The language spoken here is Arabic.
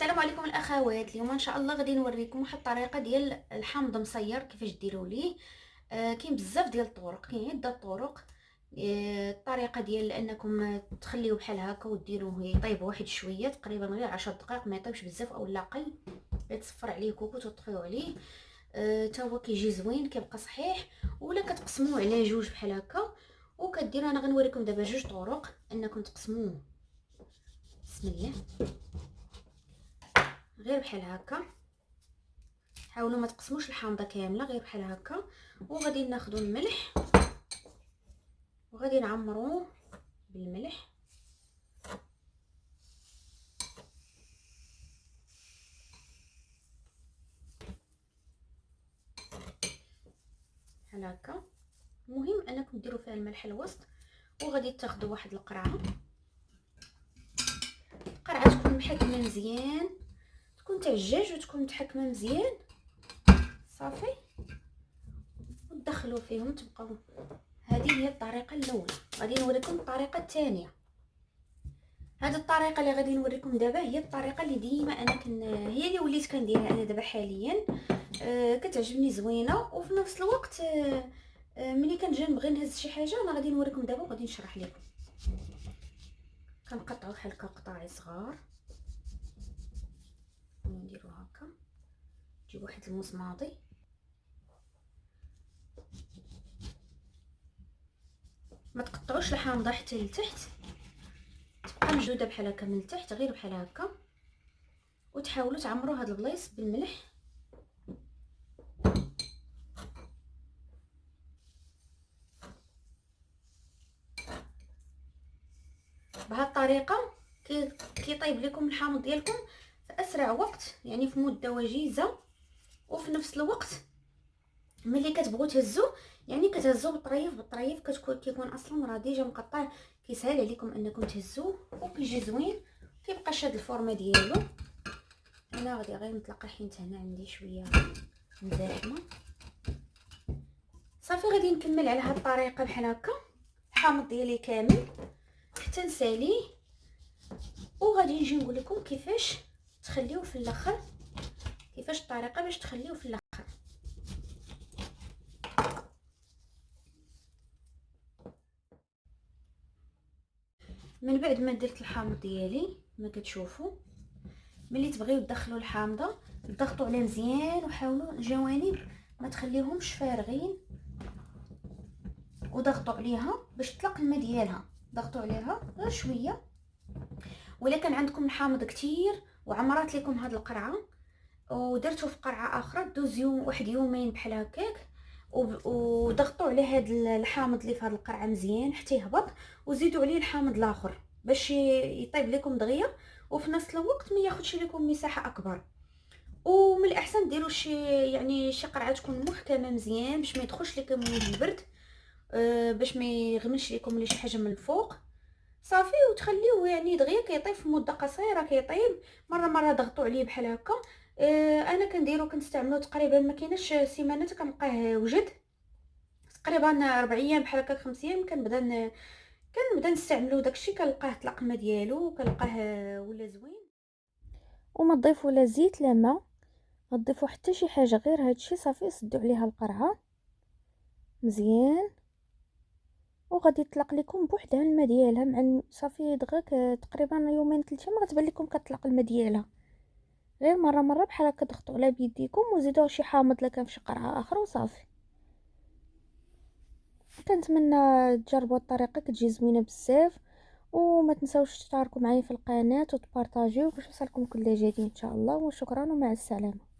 السلام عليكم الاخوات. اليوم ان شاء الله غادي نوريكم واحد الطريقه ديال الحامض مصير كيفاش ديروا ليه. كاين بزاف ديال الطرق، كاين عده طرق. الطريقه ديال انكم تخليوه بحال هكا وديروه يطيب واحد شويه، تقريبا غير 10 دقائق، ما يطيبش بزاف او لا قل. تصفر عليه كوكوط وتطفيو عليه. تا هو كيجي زوين، كيبقى صحيح. ولا كتقسموه على جوج بحال هكا وكديروا. انا غنوريكم دابا جوج طرق انكم تقسموه. بسم الله. غير بحال هكا، حاولوا ما تقسموش الحامضه كامله، غير بحال هكا. وغادي ناخذوا الملح وغادي نعمروه بالملح. بحال هكا. المهم انكم ديروا فيها الملح الوسط. وغادي تاخذوا واحد القرعه، قرعه تكون محكمه مزيان، تكون تاع الدجاج وتكون متحكمه مزيان صافي. وتدخلوا فيهم تبقاو. هذه هي الطريقه الاولى. غادي نوريكم الطريقه الثانيه. هذه الطريقه اللي غادي نوريكم دابا هي الطريقه اللي ديما هي اللي وليت كنديرها انا دابا حاليا. كتعجبني زوينه، وفي نفس الوقت ملي كنجي نبغي نهز شي حاجه انا غادي نوريكم دابا وغادي نشرح لكم. كنقطعوا بحال هكا قطاعي صغار ونديرو هكا. نجيب واحد المسماطي ما تقطعوش الحامضه حتى لتحت، تبقى مشدوده بحال هكا من التحت، غير بحال هكا. وتحاولوا تعمروا هاد البلايص بالملح. بهذه الطريقه كيطيب لكم الحامض ديالكم في اسرع وقت، يعني في مده وجيزه. وفي نفس الوقت ملي كتبغوا تهزوا، يعني كتهزوا بالطريف بالطريف، كيكون اصلا راه ديجا مقطع، كيسهل عليكم انكم تهزوه وكيجي زوين، كيبقى شاد الفورمه ديالو. انا غادي غير نطلق حيت هنا عندي شويه مزاحمه. صافي غادي نكمل على هاد الطريقه بحال هكا الحامض ديالي كامل حتى نساليه. وغادي نجي نقول لكم كيفاش تخليوه في الاخر، كيفاش الطريقه باش تخليوه في الاخر. من بعد ما درت الحامض ديالي ما كتشوفوا، ملي تبغيو تدخلوا الحامضه ضغطوا عليه مزيان وحاولوا الجوانب ما تخليوهمش فارغين، وضغطوا عليها باش تطلق الماء ديالها. ضغطوا عليها غير شويه. ولا كان عندكم الحامض كتير وعمرات لكم هاد القرعه ودرتو في قرعه اخرى، دوز يوم واحد يومين بحال هكاك، وضغطوا على هاد الحامض اللي في هاد القرعه مزيان حتى يهبط، وزيدوا عليه الحامض الاخر باش يطيب لكم دغيا، وفي نفس الوقت ما ياخذش لكم مساحه اكبر. ومن الاحسن ديروا شي قرعه تكون محكمه مزيان باش ما يدخلش لكم البرد، باش ما يغمش لكم لي شي حاجه من الفوق صافي. وتخليوه يعني دغيا كيطيب في مده قصيره، كيطيب مره ضغطوا عليه بحال هكا. انا كنستعملو تقريبا ما كايناش سيمانه كنلقاه وجد، تقريبا 4 ايام بحال هكا 5 ايام كنبدا نستعملو داكشي، كنلقاه طلق الماء ديالو وكنلقاه ولا زوين. وما تضيفوا لا زيت لا ما، ما تضيفوا حتى شي حاجه، غير هادشي صافي. سدوا عليها القرعه مزيان وغادي يطلق لكم بوحدها الماء ديالها مع صافي. دغيا تقريبا يومين 3 ايام غتبان لكم كتطلق الماء ديالها. غير مره بحال هكا ضغطوا عليها بيديكم وزيدوا شي حامض الا كان في شي قرعه اخرى وصافي. كنتمنى تجربوا الطريقه، كتجي زوينه بزاف. وما تنساوش تشتركوا معايا في القناه وتبارطاجيو باش يوصلكم كل جديد ان شاء الله. وشكرا ومع السلامه.